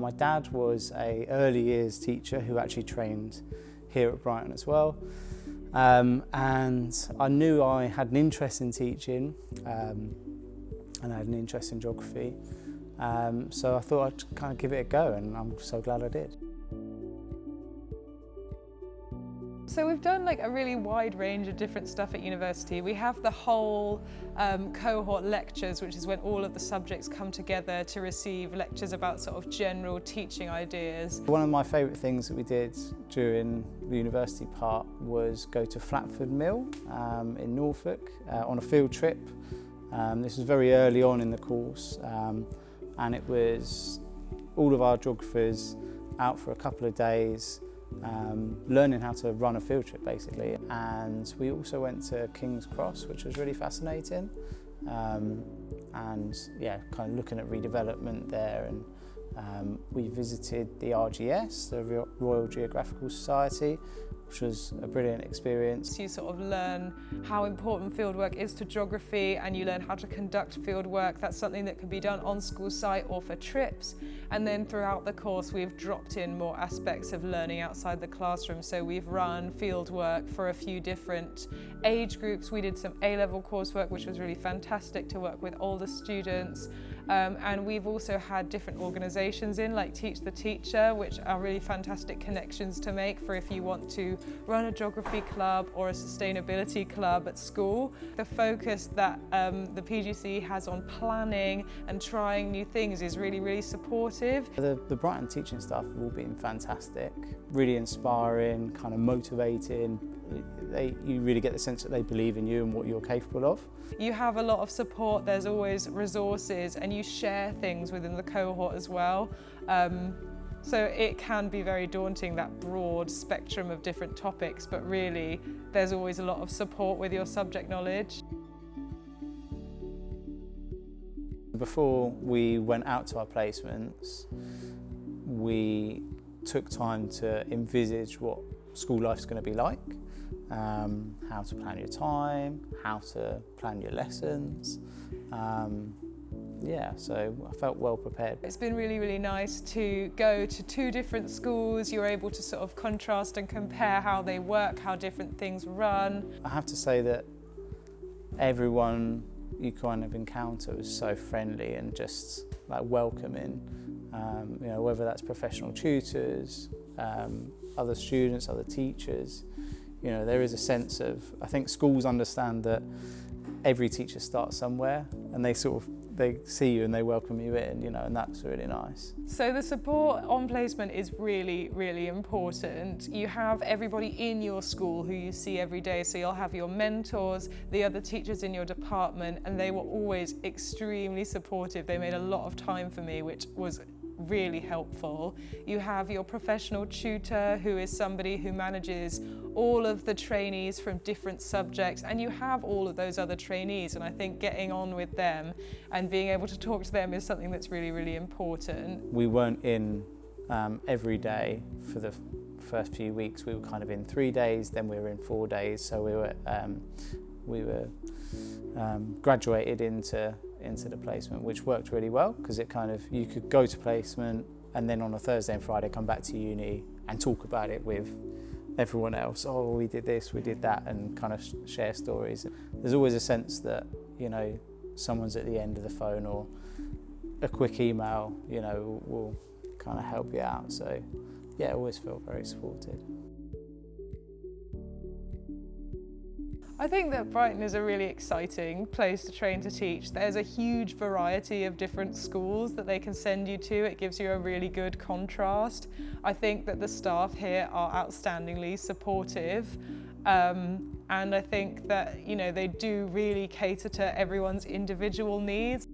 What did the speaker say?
My dad was an early years teacher who actually trained here at Brighton as well. And I knew I had an interest in teaching and I had an interest in geography. So I thought I'd kind of give it a go, and I'm so glad I did. So we've done like a really wide range of different stuff at university. We have the whole cohort lectures, which is when all of the subjects come together to receive lectures about sort of general teaching ideas. One of my favourite things that we did during the university part was go to Flatford Mill in Norfolk on a field trip. This was very early on in the course, and it was all of our geographers out for a couple of days, learning how to run a field trip basically. And we also went to King's Cross, which was really fascinating, and yeah, kind of looking at redevelopment there. And we visited the RGS, the Royal Geographical Society, which was a brilliant experience. You sort of learn how important fieldwork is to geography, and you learn how to conduct fieldwork. That's something that can be done on school site or for trips. And then throughout the course, we've dropped in more aspects of learning outside the classroom. So we've run fieldwork for a few different age groups. We did some A-level coursework, which was really fantastic to work with older students. And we've also had different organisations in, like Teach the Teacher, which are really fantastic connections to make for if you want to run a geography club or a sustainability club at school. The focus that the PGCE has on planning and trying new things is really, really supportive. The Brighton teaching staff have all been fantastic, really inspiring, kind of motivating. You really get the sense that they believe in you and what you're capable of. You have a lot of support, there's always resources, and you share things within the cohort as well. So it can be very daunting, that broad spectrum of different topics, but really there's always a lot of support with your subject knowledge. Before we went out to our placements, we took time to envisage what school life's going to be like. How to plan your time, how to plan your lessons. Yeah, so I felt well prepared. It's been really, really nice to go to two different schools. You're able to sort of contrast and compare how they work, how different things run. I have to say that everyone you kind of encounter is so friendly and just like welcoming. You know, whether that's professional tutors, other students, other teachers. You know, there is a sense of, I think schools understand that every teacher starts somewhere, and they see you and they welcome you in, you know, and that's really nice. So the support on placement is really, really important. You have everybody in your school who you see every day, so you'll have your mentors, the other teachers in your department, and they were always extremely supportive. They made a lot of time for me, which was really helpful. You have your professional tutor, who is somebody who manages all of the trainees from different subjects, and you have all of those other trainees, and I think getting on with them and being able to talk to them is something that's really, really important. We weren't in every day for the first few weeks. We were kind of in 3 days, then we were in 4 days, so we were graduated into the placement, which worked really well, because it kind of, you could go to placement and then on a Thursday and Friday come back to uni and talk about it with everyone else. Oh, we did this, we did that, and kind of share stories. There's always a sense that, you know, someone's at the end of the phone, or a quick email, you know, will kind of help you out. So yeah, I always felt very supported. I think that Brighton is a really exciting place to train to teach. There's a huge variety of different schools that they can send you to. It gives you a really good contrast. I think that the staff here are outstandingly supportive, and I think that, you know, they do really cater to everyone's individual needs.